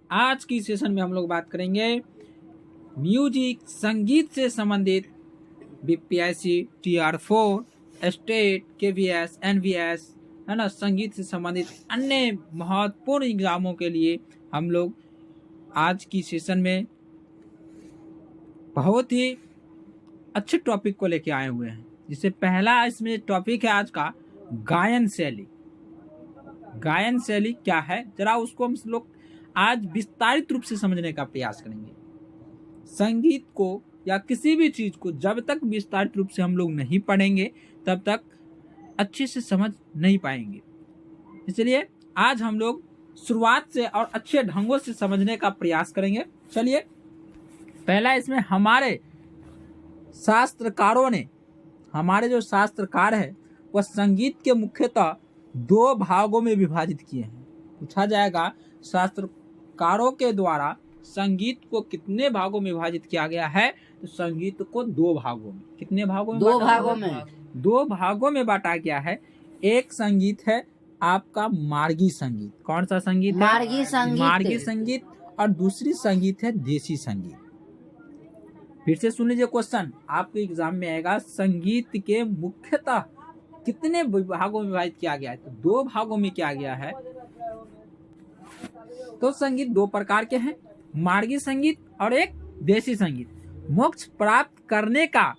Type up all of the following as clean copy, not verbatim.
आज की सेशन में हम लोग बात करेंगे म्यूजिक संगीत से संबंधित BPSC, TR4, state, KVS, NVS है ना, संगीत से संबंधित अन्य महत्वपूर्ण एग्जामों के लिए हम लोग आज की सेशन में बहुत ही अच्छे टॉपिक को लेके आए हुए हैं। जिससे पहला इसमें टॉपिक है आज का गायन शैली। गायन शैली क्या है, जरा उसको हम लोग आज विस्तारित रूप से समझने का प्रयास करेंगे। संगीत को या किसी भी चीज को जब तक विस्तारित रूप से हम लोग नहीं पढ़ेंगे तब तक अच्छे से समझ नहीं पाएंगे। इसलिए आज हम लोग शुरुआत से और अच्छे ढंगों से समझने का प्रयास करेंगे। चलिए, पहला इसमें हमारे शास्त्रकारों ने, हमारे जो शास्त्रकार है वह संगीत के मुख्यतः दो भागों में विभाजित किए हैं। पूछा जाएगा शास्त्रकारों के द्वारा संगीत को कितने भागों में विभाजित किया गया है, तो संगीत को दो भागों में, कितने भागों में? दो भागों में बांटा गया है। एक संगीत है आपका मार्गी संगीत। कौन सा संगीत है? मार्गी संगीत। और दूसरी संगीत है देसी संगीत। फिर से सुन लीजिए, क्वेश्चन आपके एग्जाम में आएगा, संगीत के मुख्यतः कितने भागों में विभाजित किया गया है? तो दो भागों में किया गया है। तो संगीत दो प्रकार के हैं, मार्गी संगीत और एक देसी संगीत। मोक्ष प्राप्त करने का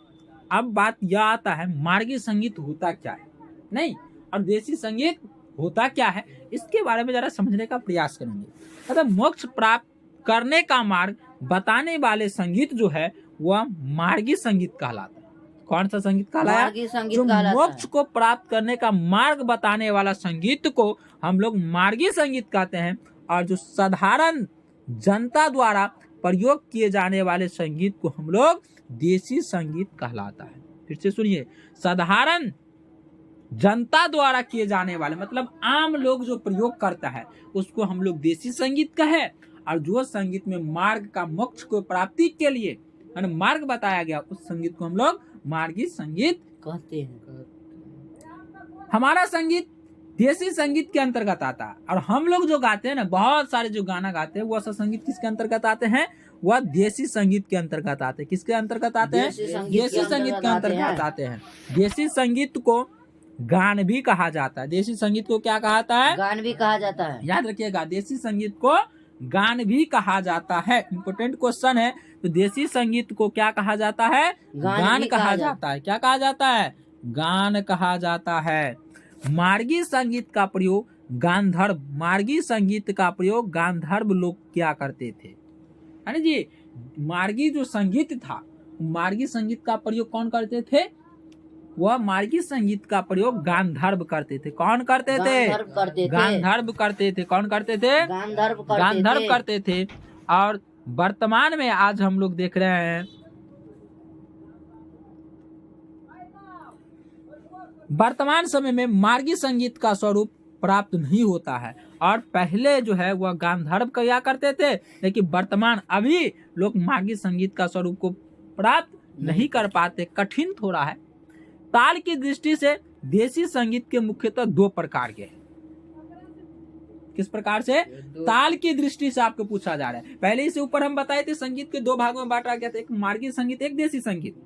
अब बात यह आता है, मार्गी संगीत होता क्या है नहीं, और देसी संगीत होता क्या है, इसके बारे में जरा समझने का प्रयास करेंगे। मतलब मोक्ष प्राप्त करने का मार्ग बताने वाले संगीत जो है वह मार्गी संगीत कहलाता है। कौन सा संगीत कहलाया? जो मोक्ष को प्राप्त करने का मार्ग बताने वाला संगीत को हम लोग मार्गी संगीत कहते हैं, और जो साधारण जनता द्वारा प्रयोग किए जाने वाले संगीत को हम लोग देसी संगीत कहलाता है। फिर से सुनिए, साधारण जनता द्वारा किए जाने वाले मतलब आम लोग जो प्रयोग करता है उसको हम लोग देसी संगीत कहे, और जो संगीत में मार्ग का मोक्ष को प्राप्ति के लिए मार्ग बताया गया उस संगीत को हम लोग मार्गी संगीत कहते हैं। हमारा संगीत देसी संगीत के अंतर्गत आता है, और हम लोग जो गाते हैं ना, बहुत सारे जो गाना गाते हैं वह सब संगीत किसके अंतर्गत आते हैं? वह देसी संगीत के अंतर्गत आते हैं। किसके अंतर्गत आते हैं? देसी संगीत के अंतर्गत आते हैं। देसी संगीत को गान भी कहा जाता है। देसी संगीत को क्या कहता है? गान भी कहा जाता है। याद रखिएगा, देसी संगीत को गान भी कहा जाता है। इम्पोर्टेंट क्वेश्चन है। तो देसी संगीत को क्या कहा जाता है? गान कहा जाता है। क्या कहा जाता है? गान कहा जाता है। मार्गी संगीत का प्रयोग गांधर्व, मार्गी संगीत का प्रयोग गांधर्व लोग क्या करते थे, है ना जी? मार्गी जो संगीत था, मार्गी संगीत का प्रयोग कौन करते थे? वह मार्गी संगीत का प्रयोग गांधर्व करते थे। कौन करते थे? गांधर्व करते थे। कौन करते थे? गांधर्व करते थे। और वर्तमान में आज हम लोग देख रहे हैं, वर्तमान समय में मार्गी संगीत का स्वरूप प्राप्त नहीं होता है, और पहले जो है वह गांधर्व किया करते थे, लेकिन वर्तमान अभी लोग मार्गी संगीत का स्वरूप को प्राप्त नहीं कर पाते, कठिन थोड़ा है। ताल की दृष्टि से देसी संगीत के मुख्यतः दो प्रकार के हैं। किस प्रकार से? ताल की दृष्टि से आपको पूछा जा रहा है। पहले इसे ऊपर हम बताए थे संगीत के दो भागों में बांटा गया था, एक मार्गी संगीत, एक देसी संगीत।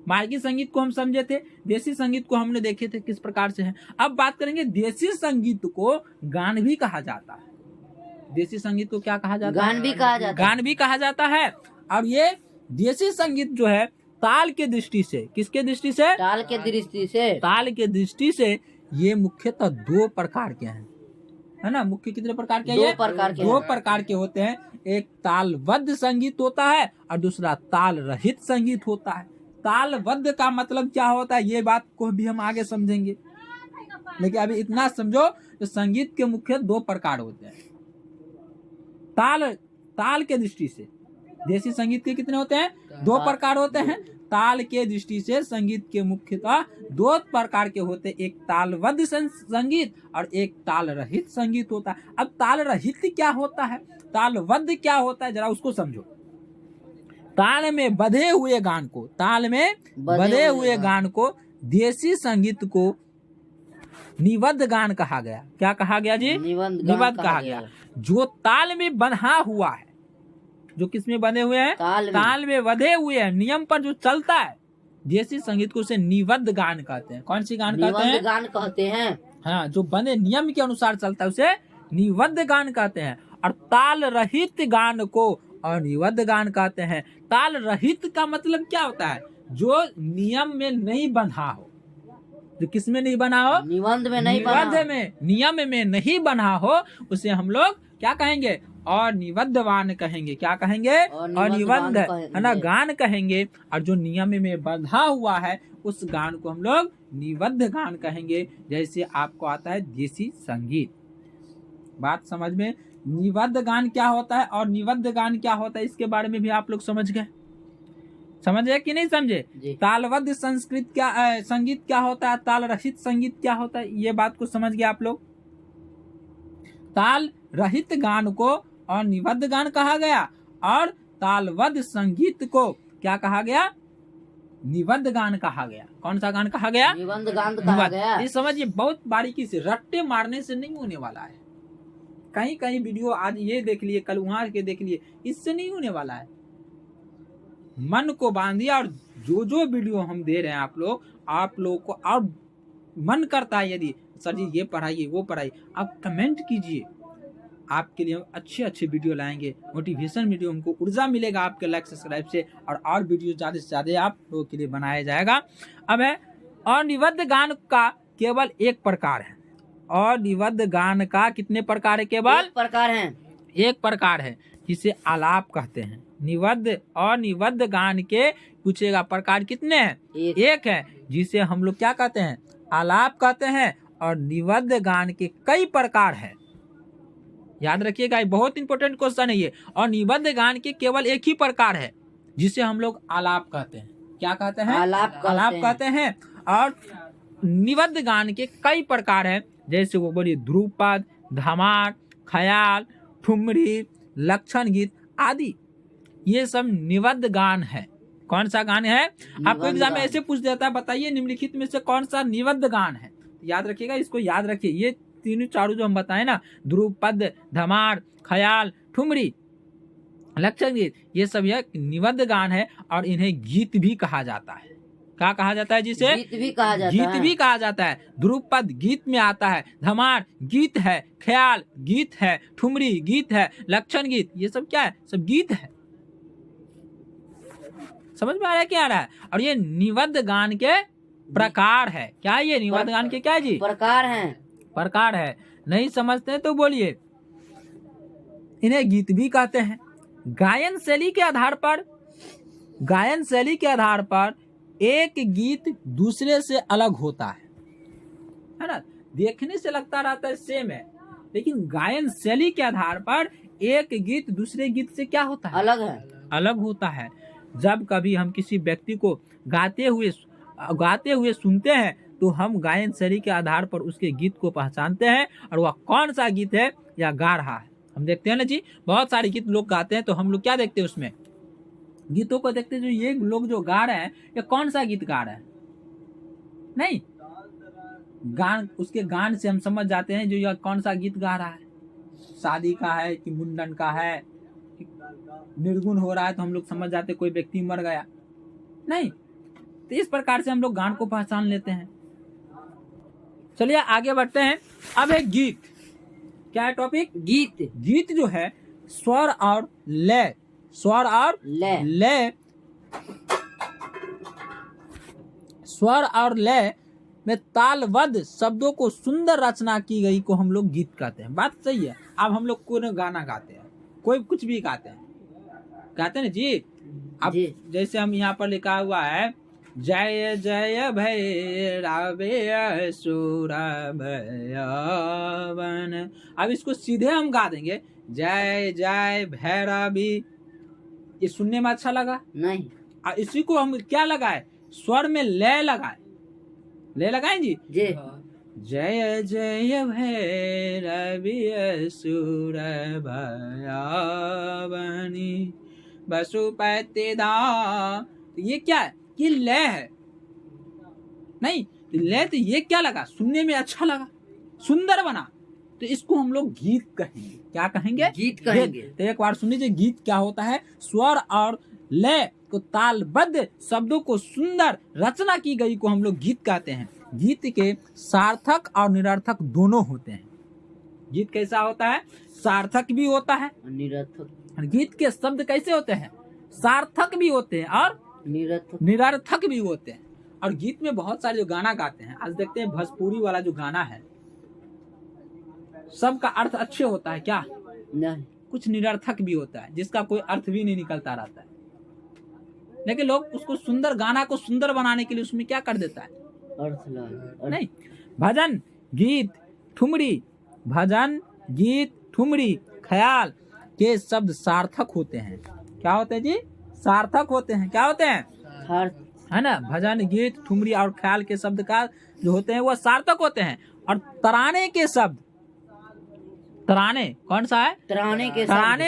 मार्गी संगीत को हम समझे थे, देसी संगीत को हमने देखे थे किस प्रकार से है। अब बात करेंगे, देसी संगीत को गान भी कहा जाता है। देसी संगीत को क्या कहा जाता है? गान भी कहा जाता है। गान भी कहा जाता है। और ये देसी संगीत जो है ताल के दृष्टि से, किसके दृष्टि से? ताल के दृष्टि से। ताल के दृष्टि से ये मुख्यतः दो प्रकार के हैं, है ना? मुख्य कितने प्रकार के? दो प्रकार के। दो प्रकार के होते हैं। एक तालबद्ध संगीत होता है और दूसरा ताल रहित संगीत होता है। तालबद्ध का मतलब क्या होता है, ये बात को भी हम आगे समझेंगे, लेकिन अभी इतना समझो तो संगीत के मुख्य दो प्रकार होते हैं। ताल के दृष्टि से देसी संगीत के कितने होते हैं? दो प्रकार होते हैं। ताल के दृष्टि से संगीत के मुख्यतः दो प्रकार के होते हैं, एक तालबद्ध संगीत और एक ताल रहित संगीत होता है। अब ताल रहित क्या होता है, तालबद्ध क्या होता है, जरा उसको समझो। ताल में बधे हुए गान को, ताल में बधे हुए गान को देसी संगीत को निबद्ध गान कहा गया। क्या कहा गया जी? निबद्ध कहा गया। जो ताल में बंधा हुआ है, जो किस में बंधे हुए हैं? ताल में बंधे हुए हैं, नियम पर जो चलता है, देसी संगीत को उसे निबद्ध गान कहते हैं। कौन सी गान कहते हैं? गान कहते हैं। हाँ, जो बंधे नियम के अनुसार चलता है उसे निबद्ध गान कहते हैं। और ताल रहित गान को अनिबद्ध गान कहते हैं। ताल रहित का मतलब क्या होता है? जो नियम में नहीं बंधा हो, जो किस में नहीं बना हो? निबंध में नहीं बना, निबद्ध में, नियम में नहीं बना हो, उसे हम लोग क्या कहेंगे? अनिबद्ध गान कहेंगे। क्या कहेंगे? अनिबद्ध, है ना, गान कहेंगे। और जो नियम में बंधा हुआ है उस गान को हम लोग निबद्ध गान कहेंगे। जैसे आपको आता है देसी संगीत। बात समझ में? निबद्ध गान क्या होता है और निबद्ध गान क्या होता है, इसके बारे में भी आप लोग समझ गए? समझे कि नहीं समझे? तालबद्ध संस्कृत क्या संगीत क्या होता है, ताल रहित संगीत क्या होता है, ये बात को समझ गए आप लोग? ताल रहित गान को अनिबद्ध गान कहा गया और तालबद्ध संगीत को क्या कहा गया? निबद्ध गान कहा गया। कौन सा गान कहा गया? निबद्ध गान कहा गया। ये समझिए, बहुत बारीकी से, रट्टे मारने से नहीं होने वाला है। कहीं कहीं वीडियो आज ये देख लिए, कल वहां के देख लिए, इससे नहीं होने वाला है। मन को बांधिए और जो जो वीडियो हम दे रहे हैं आप लोग को और मन करता है यदि सर जी ये पढ़ाइए वो पढ़ाइए, आप कमेंट कीजिए। आपके लिए हम अच्छे अच्छे वीडियो लाएंगे, मोटिवेशन वीडियो, हमको ऊर्जा मिलेगा आपके लाइक सब्सक्राइब से, और वीडियो ज़्यादा से ज़्यादा आप लोगों के लिए बनाया जाएगा। अब है अनिबद्ध गान का केवल एक प्रकार है। अनिबद्ध गान का कितने प्रकार है? केवल एक प्रकार है। एक प्रकार है, जिसे आलाप कहते हैं। निबद्ध और निबद्ध गान के पूछेगा प्रकार कितने हैं? एक है, जिसे हम लोग क्या कहते हैं? आलाप कहते हैं। और निबद्ध गान के कई प्रकार हैं। याद रखिएगा, ये बहुत इंपॉर्टेंट क्वेश्चन है ये। और निबद्ध गान के केवल एक ही प्रकार है, जिसे हम लोग आलाप कहते हैं। क्या कहते हैं? आलाप कहते हैं। और निबद्ध गान के कई प्रकार हैं, जैसे वो बोलिए ध्रुपद, धमार, ख्याल, ठुमरी, लक्षण गीत आदि, ये सब निबद्ध गान है। कौन सा गान है? आपको एग्जाम में ऐसे पूछ देता है, बताइए निम्नलिखित में से कौन सा निबद्ध गान है। याद रखिएगा, इसको याद रखिए। ये तीनों चारों जो हम बताए ना, ध्रुपद, धमार, ख्याल, ठुमरी, लक्षण गीत, ये सब यह निबद्ध गान है। और इन्हें गीत भी कहा जाता है। क्या कहा जाता है? जिसे गीत भी कहा जाता गीत है। भी कहा जाता है। ध्रुपद गीत में आता है, धमार गीत है, ख्याल गीत है, ठुमरी गीत है, लक्षण गीत, ये सब क्या है? सब गीत है। समझ में आ रहा है क्या आ रहा है? और ये निबद्ध गान के प्रकार है। क्या ये निबद्ध गान के क्या है जी? प्रकार हैं। प्रकार है। नहीं समझते तो बोलिए। इन्हें गीत भी कहते हैं। गायन शैली के आधार पर एक गीत दूसरे से अलग होता है ना? देखने से लगता रहता है सेम है, लेकिन गायन शैली के आधार पर एक गीत दूसरे गीत से क्या होता है? अलग है। अलग होता है। जब कभी हम किसी व्यक्ति को गाते हुए सुनते हैं, तो हम गायन शैली के आधार पर उसके गीत को पहचानते हैं, और वह कौन सा गीत है या गा रहा है। हम देखते हैं ना जी, बहुत सारे गीत लोग गाते हैं, तो हम लोग क्या देखते हैं? उसमें गीतों को देखते हैं, जो ये लोग जो गा रहे हैं, ये कौन सा गीत गा रहे हैं। नहीं, गान, उसके गान से हम समझ जाते हैं जो यह कौन सा गीत गा रहा है। शादी का है कि मुंडन का है, निर्गुण हो रहा है, तो हम लोग समझ जाते कोई व्यक्ति मर गया। नहीं, तो इस प्रकार से हम लोग गान को पहचान लेते हैं। चलिए आगे बढ़ते हैं। अब है गीत। क्या है टॉपिक? गीत। गीत जो है स्वर और लय, स्वर और लय, स्वर और लय में तालबद्ध शब्दों को सुंदर रचना की गई को हम लोग गीत कहते हैं। बात सही है। अब हम लोग कोई गाना गाते हैं, कोई कुछ भी गाते हैं ना जी। अब जैसे हम यहाँ पर लिखा हुआ है, जय जय भैरव असुर भयवन। अब इसको सीधे हम गा देंगे, जय जय भैरवी। ये सुनने में अच्छा लगा? नहीं। और इसी को हम क्या लगाए? स्वर में लय लगाए। लय लगाएं जी। जय जय भैरवी असुर भयवनी पशुपति दा। तो ये क्या है? ये लय है। नहीं, ले तो ये क्या लगा, सुनने में अच्छा लगा, सुंदर बना, तो इसको हम लोग गीत कहेंगे। क्या कहेंगे? गीत कहेंगे। तो एक बार सुन लीजिए, गीत क्या होता है? स्वर और लय को तालबद्ध शब्दों को सुंदर रचना की गई को हम लोग गीत कहते हैं। गीत के सार्थक और निरर्थक दोनों होते हैं। गीत कैसा होता है? सार्थक भी होता है, निरर्थक। गीत के शब्द कैसे होते हैं? सार्थक भी होते हैं और निरर्थक भी होते हैं। और गीत में बहुत सारे जो गाना गाते हैं, आज देखते हैं भोजपुरी वाला जो गाना है, सबका अर्थ अच्छे होता है क्या? नहीं, कुछ निरर्थक भी होता है जिसका कोई अर्थ भी नहीं निकलता रहता है। लेकिन लोग उसको सुंदर, गाना को सुंदर बनाने के लिए उसमें क्या कर देता है? नहीं, भजन गीत ठुमरी, भजन गीत ठुमरी ख्याल के शब्द सार्थक होते हैं। क्या होते हैं जी? सार्थक होते हैं। क्या होते हैं? है ना, भजन गीत ठुमरी और ख्याल के शब्द का जो होते हैं वो सार्थक होते हैं। और तराने के शब्द, तराने कौन सा है? तराने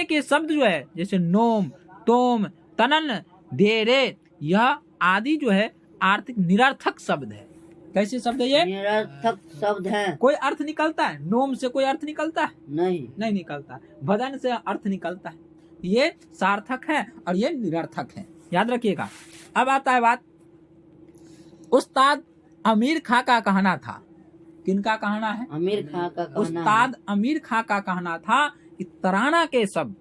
के शब्द जो है, जैसे नोम, तोम, तनन, डेरे, यह आदि जो है आर्थिक निरर्थक शब्द है। कैसे शब्द है ये? निरर्थक शब्द हैं। कोई अर्थ निकलता है? नोम से कोई अर्थ निकलता है? नहीं निकलता है। भजन से अर्थ निकलता है। ये सार्थक है और ये निरर्थक है, याद रखिएगा। अब आता है बात, उस्ताद अमीर खां का कहना था। किनका कहना है? अमीर खां का कहना। उस्ताद अमीर खां का कहना था कि तराना के शब्द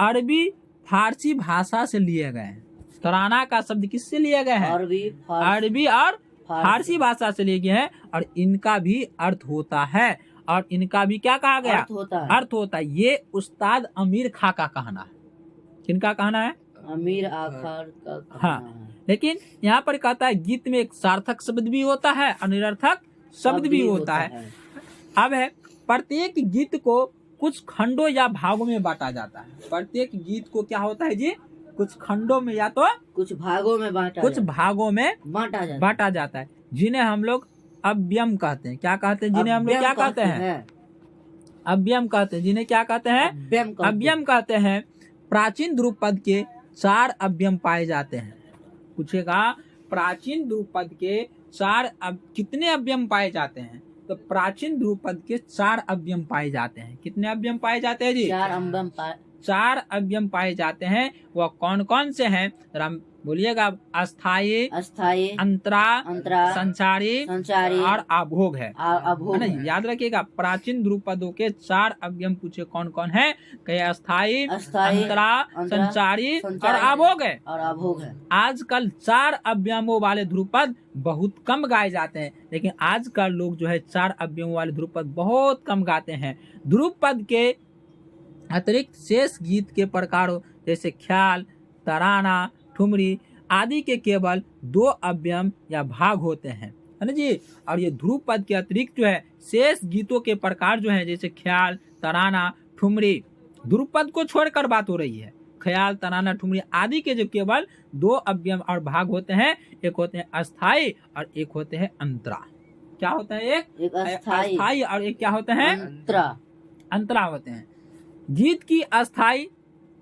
अरबी फारसी भाषा से लिए गए हैं। तराना का शब्द किससे लिए गए हैं? अरबी और फारसी भाषा से लिए गए हैं। और इनका भी अर्थ होता है, और इनका भी क्या कहा गया? अर्थ होता है। ये उस्ताद अमीर खां का कहना है। किनका कहना है? अमीर आखार का कहना हाँ, है। लेकिन यहाँ पर कहता है गीत में एक सार्थक शब्द भी होता है और निरर्थक शब्द भी होता है। अब है, प्रत्येक गीत को कुछ खंडों या भागों में बांटा जाता है। प्रत्येक गीत को क्या होता है जी? कुछ खंडों में या तो कुछ भागों में बांटा जाता है, जिन्हें हम लोग अव्यम कहते हैं। क्या कहते हैं? जिन्हें हम लोग क्या कहते हैं? अव्यम कहते हैं। जिन्हें क्या कहते हैं? अव्यम कहते हैं। प्राचीन ध्रुपद के 4 अव्यम पाए जाते हैं। पूछेगा, प्राचीन ध्रुपद के 4 कितने अव्यम पाए जाते हैं? तो प्राचीन ध्रुपद के 4 अव्यम पाए जाते हैं। कितने अव्यम पाए जाते हैं जी? 4 अव्यम पाए जाते हैं। वह कौन कौन से हैं? बोलिएगा। अस्थायी, अंतरा, संचारी और अभोग है ना, याद रखिएगा। प्राचीन ध्रुपदों के 4 अव्यम पूछे कौन कौन है? कहे अस्थायी, अंतरा, संचारी और अभोग है। आजकल 4 अव्यमों वाले ध्रुपद बहुत कम गाए जाते हैं, लेकिन आजकल लोग जो है 4 अव्यमों वाले ध्रुपद बहुत कम गाते हैं। ध्रुपद के अतिरिक्त शेष गीत के प्रकारों जैसे ख्याल, तराना, ठुमरी आदि के केवल 2 अव्यम या भाग होते हैं, है ना जी। और ये ध्रुपद के अतिरिक्त जो है शेष गीतों के प्रकार जो है, जैसे ख्याल, तराना, ठुमरी, ध्रुपद को छोड़कर बात हो रही है। ख्याल, तराना, ठुमरी आदि के जो केवल 2 अव्यम और भाग होते हैं, एक होते हैं अस्थाई और एक होते हैं अंतरा। क्या होता है? एक अस्थाई और एक क्या होते हैं? अंतरा होते हैं। गीत की अस्थाई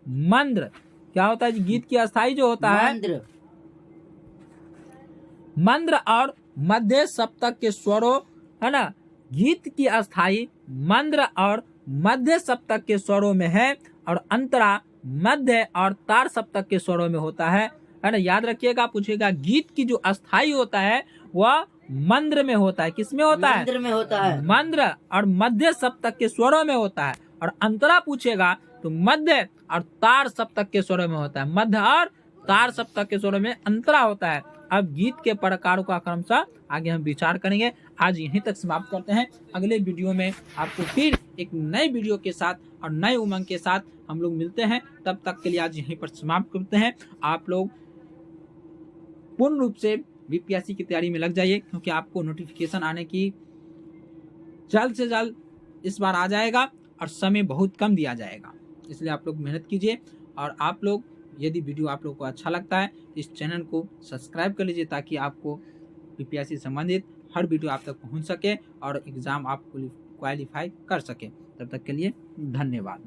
मंद्र। क्या होता है? गीत की अस्थाई जो होता है मंद्र और मध्य सप्तक के स्वरों, है ना। गीत की अस्थाई मंद्र और मध्य सप्तक के स्वरों में है, और अंतरा मध्य और तार सप्तक के स्वरों में होता है ना। याद रखिएगा। पूछेगा, गीत की जो अस्थाई होता है वह मंद्र में होता है। किसमें होता है? मंद्र में होता है। मंद्र और मध्य सप्तक के स्वरों में होता है। और अंतरा पूछेगा तो मध्य और तार सप्तक के स्वरों में होता है। मध्य और तार सप्तक के स्वरों में अंतरा होता है। अब गीत के प्रकारों का क्रमशः आगे हम विचार करेंगे। आज यहीं तक समाप्त करते हैं। अगले वीडियो में आपको फिर एक नए वीडियो के साथ और नए उमंग के साथ हम लोग मिलते हैं। तब तक के लिए आज यहीं पर समाप्त करते हैं। आप लोग पूर्ण रूप से बीपीएससी की तैयारी में लग जाइए, क्योंकि आपको नोटिफिकेशन आने की जल्द से जल्द इस बार आ जाएगा और समय बहुत कम दिया जाएगा। इसलिए आप लोग मेहनत कीजिए। और आप लोग, यदि वीडियो आप लोग को अच्छा लगता है, इस चैनल को सब्सक्राइब कर लीजिए, ताकि आपको बीपीएससी संबंधित हर वीडियो आप तक पहुंच सके और एग्ज़ाम आप क्वालिफाई कर सके। तब तक के लिए धन्यवाद।